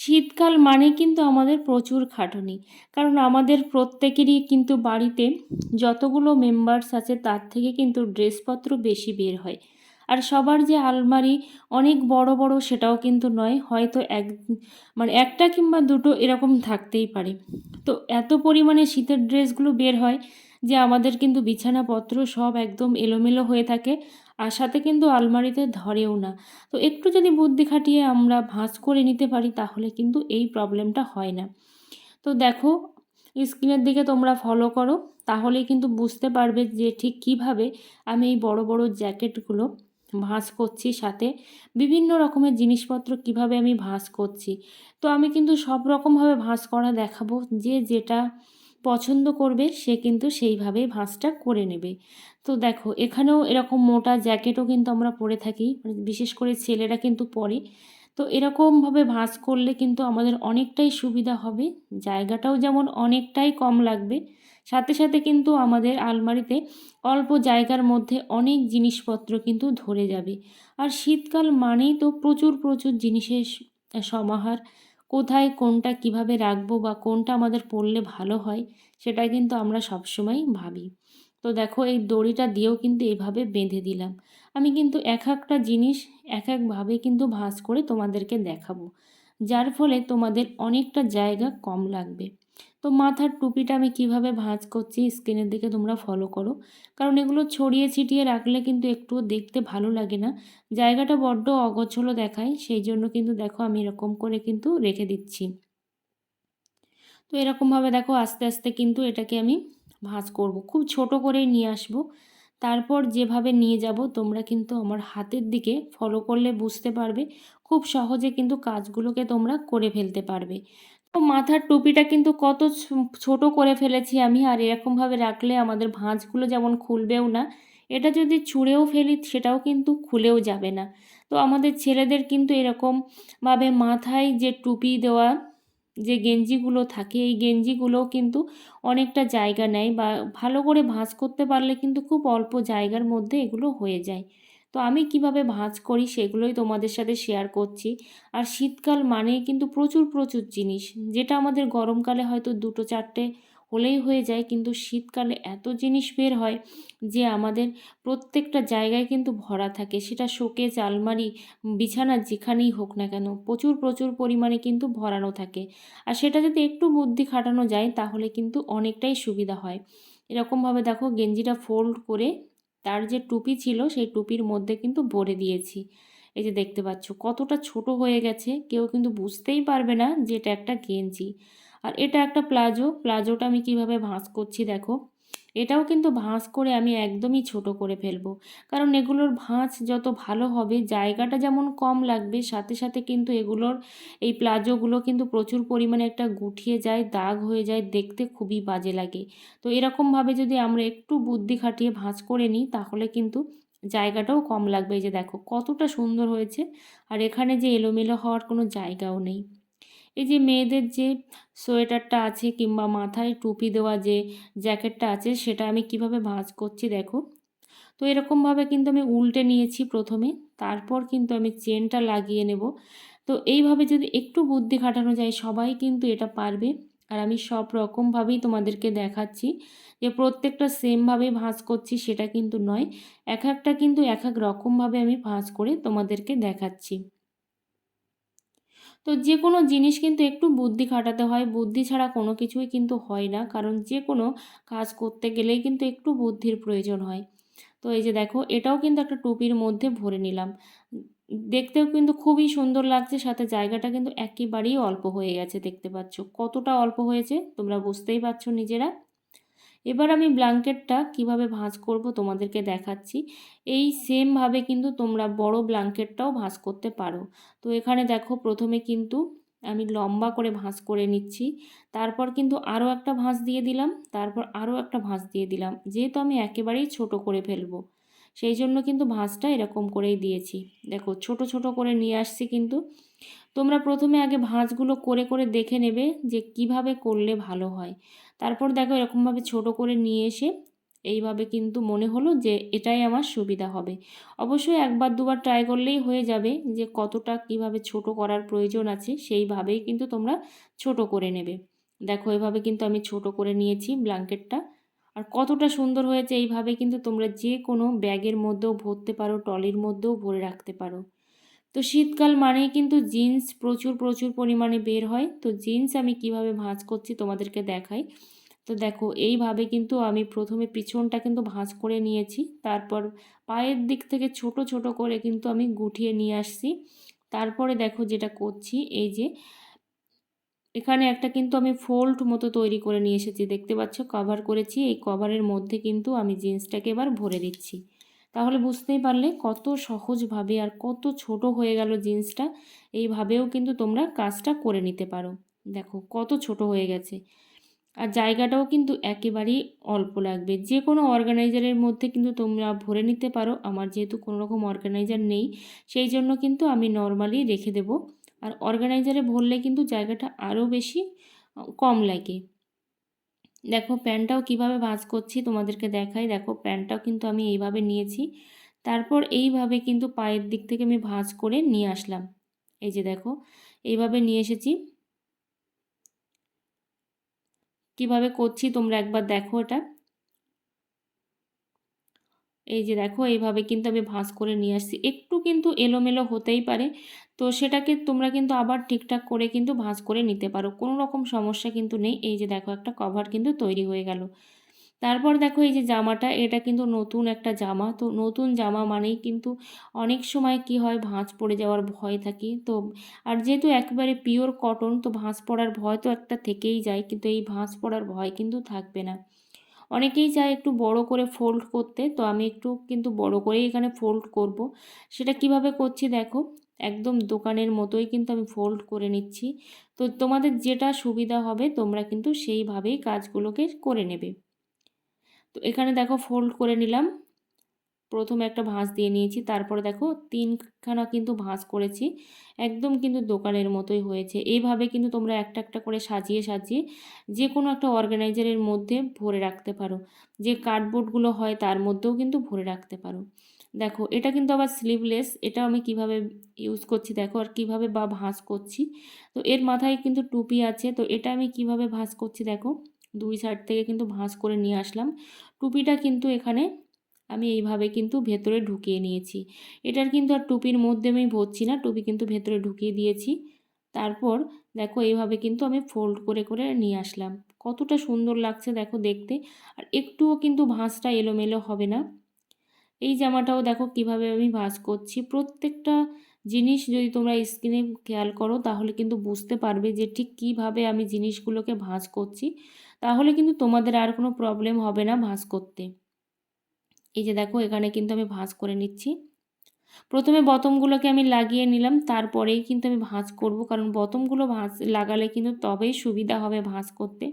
শীতকাল মানে কিন্তু আমাদের প্রচুর খাটুনি। কারণ আমাদের প্রত্যেকেরই কিন্তু বাড়িতে যতগুলো মেম্বার্স আছে তার থেকে কিন্তু ড্রেসপত্র বেশি বের হয়। আর সবার যে আলমারি অনেক বড়, বড় সেটাও কিন্তু নয়। হয়তো মানে ১ টা কিংবা ২ টো এরকম থাকতেই পারে। তো এত পরিমাণে শীতের ড্রেসগুলো বের হয় যে আমাদের কিন্তু বিছানাপত্র সব একদম এলোমেলো হয়ে থাকে। আর সাথে কিন্তু আলমারিতে ধরেও না। তো একটু যদি বুদ্ধি খাটিয়ে আমরা ভাঁজ করে নিতে পারি তাহলে কিন্তু এই প্রবলেমটা হয় না। তো দেখো স্ক্রিনের দিকে তোমরা ফলো করো, তাহলেই কিন্তু বুঝতে পারবে যে ঠিক কিভাবে আমি এই বড় বড় জ্যাকেটগুলো ভাঁজ করছি, সাথে বিভিন্ন রকমের জিনিসপত্র কিভাবে আমি ভাঁজ করছি। তো আমি কিন্তু সব রকমভাবে ভাঁজ করা দেখাবো, যে যেটা পছন্দ করবে সে কিন্তু সেইভাবেই ভাঁজটা করে নেবে। তো দেখো এখানেও এরকম মোটা জ্যাকেটও কিন্তু আমরা পরে থাকি, মানে বিশেষ করে ছেলেরা কিন্তু পরে। তো এরকমভাবে ভাঁজ করলে কিন্তু আমাদের অনেকটাই সুবিধা হবে, জায়গাটাও যেমন অনেকটাই কম লাগবে, সাথে সাথে কিন্তু আমাদের আলমারিতে অল্প জায়গার মধ্যে অনেক জিনিসপত্র কিন্তু ধরে যাবে। আর শীতকাল মানেই তো প্রচুর প্রচুর জিনিসের সমাহার। কোথায় কোনটা কিভাবে রাখবো বা কোনটা আমাদের পরলে ভালো হয় সেটা কিন্তু আমরা সবসময় ভাবি। তো দেখো এই দড়িটা দিয়েও কিন্তু এভাবে বেঁধে দিলাম। আমি কিন্তু এক একটা জিনিস এক একভাবে কিন্তু ভাঁজ করে তোমাদেরকে দেখাবো, যার ফলে তোমাদের অনেকটা জায়গা কম লাগবে। তো মাথার টুপিটা আমি কিভাবে ভাঁজ করছি স্ক্রিনের দিকে তোমরা ফলো করো, কারণ এগুলো ছড়িয়ে ছিটিয়ে রাখলে কিন্তু একটুও দেখতে ভালো লাগে না, জায়গাটা বড্ড অগোছালো দেখায়। সেই জন্য কিন্তু দেখো আমি এরকম করে কিন্তু রেখে দিচ্ছি। তো এরকমভাবে দেখো আস্তে আস্তে কিন্তু এটাকে আমি ভাঁজ করব, খুব ছোট করেই নিয়ে আসব। তারপর যেভাবে নিয়ে যাব তোমরা কিন্তু আমার হাতের দিকে ফলো করলে বুঝতে পারবে, খুব সহজে কিন্তু কাজগুলোকে তোমরা করে ফেলতে পারবে। তো মাথার টুপিটা কিন্তু কত ছোট করে ফেলেছি আমি, আর এরকমভাবে রাখলে আমাদের ভাঁজগুলো যেমন খুলবেও না, এটা যদি ছুঁড়েও ফেলি সেটাও কিন্তু খুলেও যাবে না। তো আমাদের ছেলেদের কিন্তু এরকমভাবে মাথায় যে টুপি দেওয়া যে গেঞ্জিগুলো থাকে এই গেঞ্জিগুলোও কিন্তু অনেকটা জায়গা নেয়, বা ভালো করে ভাঁজ করতে পারলে কিন্তু খুব অল্প জায়গার মধ্যে এগুলো হয়ে যায়। তো আমি কিভাবে ভাঁজ করি সেগুলোই তোমাদের সাথে শেয়ার করছি। আর শীতকাল মানেই কিন্তু প্রচুর প্রচুর জিনিস, যেটা আমাদের গরমকালে হয়তো ২ টো ৪ টে হলেই হয়ে যায়, কিন্তু শীতকালে এত জিনিস বের হয় যে আমাদের প্রত্যেকটা জায়গায় কিন্তু ভরা থাকে, সেটা শোকেস, আলমারি, বিছানা যেখানেই হোক না কেন প্রচুর প্রচুর পরিমাণে কিন্তু ভরানো থাকে। আর সেটা যদি একটু বুদ্ধি খাটানো যায় তাহলে কিন্তু অনেকটাই সুবিধা হয়। এরকমভাবে দেখো গেঞ্জিটা ফোল্ড করে তার যে টুপি ছিল সেই টুপির মধ্যে কিন্তু ভরে দিয়েছি। এই যে দেখতে পাচ্ছ কতটা ছোট হয়ে গেছে, কেউ কিন্তু বুঝতেই পারবে না যে এটা একটা গেঞ্জি। আর এটা একটা প্লাজো, প্লাজোটা আমি কিভাবে ভাঁজ করছি দেখো। এটাও কিন্তু ভাঁজ করে আমি একদমই ছোট করে ফেলবো, কারণ এগুলোর ভাঁজ যত ভালো হবে জায়গাটা যেমন কম লাগবে, সাথে সাথে কিন্তু এগুলোর এই প্লাজোগুলো কিন্তু প্রচুর পরিমাণে একটা গুটিয়ে যায়, দাগ হয়ে যায়, দেখতে খুবই বাজে লাগে। তো এরকমভাবে যদি আমরা একটু বুদ্ধি খাটিয়ে ভাঁজ করে নিই তাহলে কিন্তু জায়গাটাও কম লাগবে। এই যে দেখো কতটা সুন্দর হয়েছে, আর এখানে যে এলোমেলো হওয়ার কোনো জায়গাও নেই। এই যে মেয়েদের যে সোয়েটারটা আছে কিংবা মাথায় টুপি দেওয়া যে জ্যাকেটটা আছে সেটা আমি কিভাবে ভাঁজ করছি দেখো। তো এরকমভাবে কিন্তু আমি উল্টে নিয়েছি প্রথমে, তারপর কিন্তু আমি চেনটা লাগিয়ে নেব। তো এইভাবে যদি একটু বুদ্ধি খাটানো যায় সবাই কিন্তু এটা পারবে। আর আমি সব রকমভাবেই তোমাদেরকে দেখাচ্ছি, যে প্রত্যেকটা সেমভাবেই ভাঁজ করছি সেটা কিন্তু নয়, এক একটা কিন্তু এক এক রকমভাবে আমি ভাঁজ করে তোমাদেরকে দেখাচ্ছি। তো যে কোনো জিনিস কিন্তু একটু বুদ্ধি খাটাতে হয়, বুদ্ধি ছাড়া কোনো কিছুই কিন্তু হয় না, কারণ যে কোনো কাজ করতে গেলেই কিন্তু একটু বুদ্ধির প্রয়োজন হয়। তো এই যে দেখো এটাও কিন্তু একটা টুপির মধ্যে ভরে নিলাম। দেখতেও কিন্তু খুবই সুন্দর লাগছে, সাথে জায়গাটা কিন্তু একেবারেই অল্প হয়ে গেছে, দেখতে পাচ্ছ কতটা অল্প হয়েছে, তোমরা বুঝতেই পারছো নিজেরা। এবার আমি ব্ল্যাঙ্কেটটা কিভাবে ভাঁজ করব তোমাদেরকে দেখাচ্ছি। এই সেমভাবে কিন্তু তোমরা বড় ব্ল্যাঙ্কেটটাও ভাঁজ করতে পারো। তো এখানে দেখো প্রথমে কিন্তু আমি লম্বা করে ভাঁজ করে নিচ্ছি, তারপর কিন্তু আরও একটা ভাঁজ দিয়ে দিলাম, তারপর আরও একটা ভাঁজ দিয়ে দিলাম, যেহেতু আমি একেবারেই ছোট করে ফেলবো সেই জন্য কিন্তু ভাঁজটা এরকম করেই দিয়েছি। দেখো ছোট ছোট করে নিয়ে আসছি, কিন্তু তোমরা প্রথমে আগে ভাঁজগুলো করে করে দেখে নেবে যে কিভাবে করলে ভালো হয়। তারপর দেখো এরকমভাবে ছোট করে নিয়ে এসে এইভাবে কিন্তু মনে হলো যে এটাই আমার সুবিধা হবে। অবশ্যই একবার দুবার ট্রাই করলেই হয়ে যাবে, যে কতটা কিভাবে ছোট করার প্রয়োজন আছে সেইভাবেই কিন্তু তোমরা ছোট করে নেবে। দেখো এভাবে কিন্তু আমি ছোট করে নিয়েছি ব্ল্যাঙ্কেটটা। আর কতটা সুন্দর হয়েছে, এইভাবে কিন্তু তোমরা যে কোনো ব্যাগের মধ্যেও ভরতে পারো, ট্রলির মধ্যেও ভরে রাখতে পারো। তো শীতকাল মানেই কিন্তু জিন্স প্রচুর প্রচুর পরিমাণে বের হয়। তো জিন্স আমি কিভাবে ভাঁজ করছি তোমাদেরকে দেখাই। তো দেখো এইভাবে কিন্তু আমি প্রথমে পিছনটা কিন্তু ভাঁজ করে নিয়েছি, তারপর পায়ের দিক থেকে ছোট ছোট করে কিন্তু আমি গুটিয়ে নিয়ে আসছি। তারপরে দেখো যেটা করছি, এই যে এখানে একটা কিন্তু আমি ফোল্ড মতো তৈরি করে নিয়ে এসেছি, দেখতে পাচ্ছ কভার করেছি। এই কভারের মধ্যে কিন্তু আমি জিন্সটাকে এবার ভরে দিচ্ছি। তাহলে বুঝতেই পারলে কত সহজভাবে আর কত ছোট হয়ে গেল জিন্সটা। এইভাবেও কিন্তু তোমরা কাজটা করে নিতে পারো। দেখো কত ছোট হয়ে গেছে, আর জায়গাটাও কিন্তু একেবারেই অল্প লাগবে। যে কোনো অর্গানাইজারের মধ্যে কিন্তু তোমরা ভরে নিতে পারো। আমার যেহেতু কোনো রকম অর্গানাইজার নেই, সেই জন্য কিন্তু আমি নর্মালি রেখে দেব। আর অর্গানাইজারে ভরলে কিন্তু জায়গাটা আরও বেশি কম লাগে। দেখো প্যান্টটাও কিভাবে ভাঁজ করছি তোমাদেরকে দেখাই। দেখো প্যান্টটাও কিন্তু আমি এইভাবে নিয়েছি, তারপর এইভাবে কিন্তু পায়ের দিক থেকে আমি ভাঁজ করে নিয়ে আসলাম। এই যে দেখো এইভাবে নিয়ে এসেছি। কিভাবে করছি তোমরা একবার দেখো এটা। এই যে দেখো এইভাবে কিন্তু আমি ভাঁজ করে নিয়ে আসছি। একটু কিন্তু এলোমেলো হতেই পারে, তো সেটাকে তোমরা কিন্তু আবার ঠিকঠাক করে কিন্তু ভাঁজ করে নিতে পারো, কোনো রকম সমস্যা কিন্তু নেই। এই যে দেখো একটা কভার কিন্তু তৈরি হয়ে গেল। তারপর দেখো এই যে জামাটা, এটা কিন্তু নতুন একটা জামা। তো নতুন জামা মানেই কিন্তু অনেক সময় কি হয়, ভাঁজ পড়ে যাওয়ার ভয় থাকে। তো আর যেহেতু একেবারে পিওর কটন, তো ভাঁজ পড়ার ভয় তো একটা থেকেই যায়, কিন্তু এই ভাঁজ পড়ার ভয় কিন্তু থাকবে না। অনেকেই চায় একটু বড় করে ফোল্ড করতে, তো আমি একটু কিন্তু বড় করেই এখানে ফোল্ড করব। সেটা কিভাবে করছি দেখো, একদম দোকানের মতোই কিন্তু আমি ফোল্ড করে নিচ্ছি। তো তোমাদের যেটা সুবিধা হবে তোমরা কিন্তু সেইভাবেই কাজগুলোকে করে নেবে। তো এখানে দেখো ফোল্ড করে নিলাম। প্রথমে একটা ভাঁজ দিয়ে নিয়েছি, তারপরে দেখো তিনখানা কিন্তু ভাঁজ করেছি। একদম কিন্তু দোকানের মতোই হয়েছে। এইভাবে কিন্তু তোমরা একটা একটা করে সাজিয়ে সাজিয়ে যে কোনো একটা অর্গানাইজারের মধ্যে ভরে রাখতে পারো। যে কার্ডবোর্ডগুলো হয় তার মধ্যেও কিন্তু ভরে রাখতে পারো। দেখো এটা কিন্তু আবার স্লিভলেস, এটা আমি কিভাবে ইউজ করছি দেখো, আর কিভাবে বা ভাঁজ করছি। তো এর মাথায় কিন্তু টুপি আছে, তো এটা আমি কিভাবে ভাঁজ করছি দেখো, দুই সাইড থেকে কিন্তু ভাঁজ করে নিয়ে আসলাম। টুপিটা কিন্তু এখানে আমি এইভাবে কিন্তু ভেতরে ঢুকিয়ে নিয়েছি। এটার কিন্তু আর টুপির মধ্যে আমি ভরছি না, টুপি কিন্তু ভেতরে ঢুকিয়ে দিয়েছি। তারপর দেখো এইভাবে কিন্তু আমি ফোল্ড করে করে নিয়ে আসলাম। কতটা সুন্দর লাগছে দেখো দেখতে, আর একটুও কিন্তু ভাঁজটা এলোমেলো হবে না। এই জামাটাও দেখো কিভাবে আমি ভাঁজ করছি। প্রত্যেকটা জিনিস যদি তোমরা স্ক্রিনে খেয়াল করো তাহলে কিন্তু বুঝতে পারবে যে ঠিক কিভাবে আমি জিনিসগুলোকে ভাঁজ করছি। তাহলে কিন্তু তোমাদের আর কোনো প্রবলেম হবে না ভাঁজ করতে। এই যে দেখো এখানে কিন্তু আমি ভাঁজ করে নিচ্ছি। প্রথমে বটমগুলোকে আমি লাগিয়ে নিলাম, তারপরেই কিন্তু আমি ভাঁজ করব, কারণ বটমগুলো ভাঁজ লাগালে কিন্তু তবেই সুবিধা হবে ভাঁজ করতে।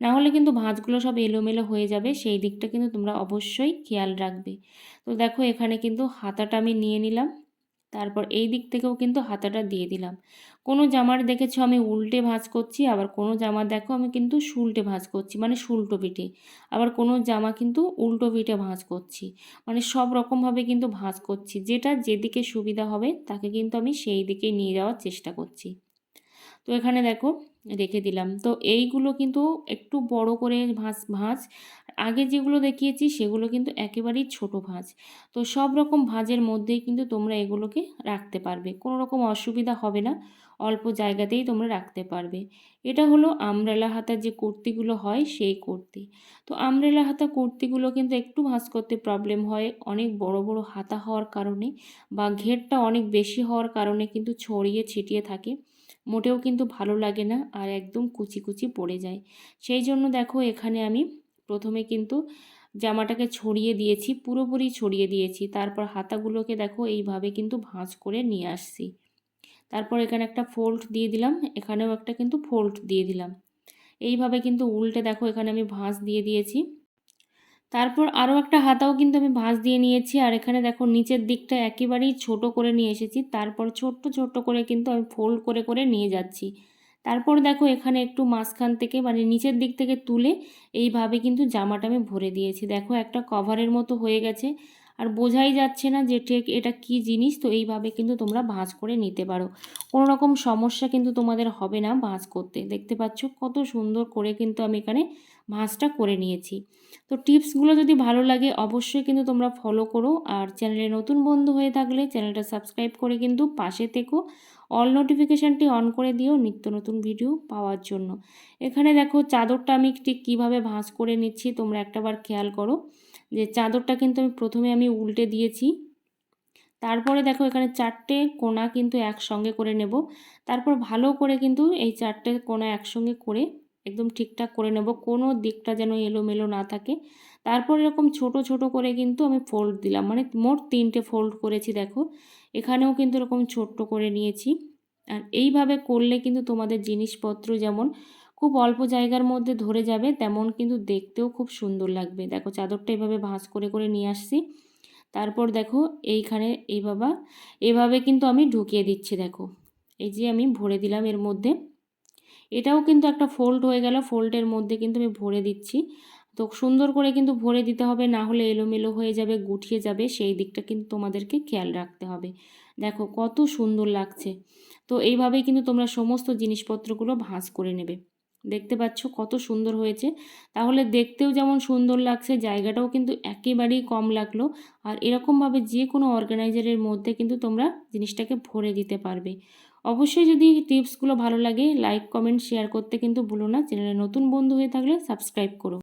না হলে কিন্তু ভাঁজগুলো সব এলোমেলো হয়ে যাবে, সেই দিকটা কিন্তু তোমরা অবশ্যই খেয়াল রাখবে। তো দেখো এখানে কিন্তু হাতাটা আমি নিয়ে নিলাম, তারপর এই দিক থেকেও কিন্তু হাতাটা দিয়ে দিলাম। কোনো জামার দেখেছো আমি উল্টে ভাঁজ করছি, আবার কোনো জামা দেখো আমি কিন্তু সুলটে ভাঁজ করছি, মানে সুলটো পিঠে। আবার কোনো জামা কিন্তু উল্টো পিঠে ভাঁজ করছি। মানে সব রকমভাবে কিন্তু ভাঁজ করছি, যেটা যেদিকে সুবিধা হবে তাকে কিন্তু আমি সেই দিকে নিয়ে যাওয়ার চেষ্টা করছি। তো এখানে দেখো রেখে দিলাম। তো এইগুলো কিন্তু একটু বড় করে ভাঁজ ভাঁজ, আগে যেগুলো দেখিয়েছি সেগুলো কিন্তু একেবারেই ছোট ভাঁজ। তো সব রকম ভাঁজের মধ্যেই কিন্তু তোমরা এগুলোকে রাখতে পারবে, কোনো রকম অসুবিধা হবে না, অল্প জায়গাতেই তোমরা রাখতে পারবে। এটা হলো আমব্রেলা হাতার যে কুর্তিগুলো হয় সেই কুর্তি। তো আমব্রেলা হাতা কুর্তিগুলো কিন্তু একটু ভাঁজ করতে প্রবলেম হয়, অনেক বড় বড় হাতা হওয়ার কারণে বা ঘেরটা অনেক বেশি হওয়ার কারণে কিন্তু ছড়িয়ে ছিটিয়ে থাকে, মোটেও কিন্তু ভালো লাগে না, আর একদম কুচি কুচি পড়ে যায়। সেই জন্য দেখো এখানে আমি প্রথমে কিন্তু জামাটাকে ছড়িয়ে দিয়েছি, পুরোপুরি ছড়িয়ে দিয়েছি, তারপর হাতাগুলোকে দেখো এইভাবে কিন্তু ভাঁজ করে নিয়ে আসছি। তারপর এখানে একটা ফোল্ড দিয়ে দিলাম, এখানেও একটা কিন্তু ফোল্ড দিয়ে দিলাম। এইভাবে কিন্তু উল্টে দেখো এখানে আমি ভাঁজ দিয়ে দিয়েছি। তারপর আরও একটা হাতাও কিন্তু আমি ভাঁজ দিয়ে নিয়েছি, আর এখানে দেখো নিচের দিকটা একেবারেই ছোট করে নিয়ে এসেছি, তারপর ছোট্ট ছোট্ট করে কিন্তু আমি ফোল্ড করে করে নিয়ে যাচ্ছি। তারপর দেখো এখানে একটু মাঝখান থেকে মানে নিচের দিক থেকে তুলে এইভাবে কিন্তু জামাটা আমি ভরে দিয়েছি। দেখো একটা কভারের মতো হয়ে গেছে, আর বোঝাই যাচ্ছে না যে ঠিক এটা কি জিনিস। তো এইভাবে কিন্তু তোমরা ভাঁজ করে নিতে পারো, কোনো রকম সমস্যা কিন্তু তোমাদের হবে না ভাঁজ করতে। দেখতে পাচ্ছ কত সুন্দর করে কিন্তু আমি এখানে ভাঁজটা করে নিয়েছি। তো টিপসগুলো যদি ভালো লাগে অবশ্যই কিন্তু তোমরা ফলো করো, আর চ্যানেলে নতুন বন্ধু হয়ে থাকলে চ্যানেলটা সাবস্ক্রাইব করে কিন্তু পাশে থেকো, অল নোটিফিকেশানটি অন করে দিও নিত্য নতুন ভিডিও পাওয়ার জন্য। এখানে দেখো চাদরটা আমি ঠিক কীভাবে ভাঁজ করে নিচ্ছি তোমরা একটাবার খেয়াল করো, যে চাদরটা কিন্তু আমি উল্টে দিয়েছি। তারপরে দেখো এখানে 4টে কোণা কিন্তু একসঙ্গে করে নেব। তারপর ভালো করে কিন্তু এই 4টে কোণা একসঙ্গে করে একদম ঠিকঠাক করে নেব, কোনো দিকটা যেন এলোমেলো না থাকে। তারপর এরকম ছোট ছোট করে কিন্তু আমি ফোল্ড দিলাম, মানে মোট 3টে ফোল্ড করেছি। দেখো এখানেও কিন্তু এরকম ছোট্ট করে নিয়েছি। আর এইভাবে করলে কিন্তু তোমাদের জিনিসপত্র যেমন খুব অল্প জায়গার মধ্যে ধরে যাবে, তেমন কিন্তু দেখতেও খুব সুন্দর লাগবে। দেখো চাদরটা এভাবে ভাঁজ করে করে নিয়ে আসছি। তারপর দেখো এইখানে এভাবে কিন্তু আমি ঢুকিয়ে দিচ্ছি। দেখো এই যে আমি ভরে দিলাম এর মধ্যে, এটাও কিন্তু একটা ফোল্ড হয়ে গেল, ফোল্ডের মধ্যে কিন্তু আমি ভরে দিচ্ছি। তো সুন্দর করে কিন্তু ভরে দিতে হবে, না হলে এলোমেলো হয়ে যাবে, গুটিয়ে যাবে, সেই দিকটা কিন্তু তোমাদেরকে খেয়াল রাখতে হবে। দেখো কত সুন্দর লাগছে। তো এইভাবেই কিন্তু তোমরা সমস্ত জিনিসপত্রগুলো ভাঁজ করে নেবে। দেখতে পাচ্ছ কত সুন্দর হয়েছে, তাহলে দেখতেও যেমন সুন্দর লাগছে, জায়গাটাও কিন্তু একেবারেই কম লাগলো। আর এরকমভাবে যে কোনো অর্গানাইজারের মধ্যে কিন্তু তোমরা জিনিসটাকে ভরে দিতে পারবে। অবশ্যই যদি টিপসগুলো ভালো লাগে লাইক কমেন্ট শেয়ার করতে কিন্তু ভুলো না। চ্যানেলে নতুন বন্ধু হয়ে থাকলে সাবস্ক্রাইব করো।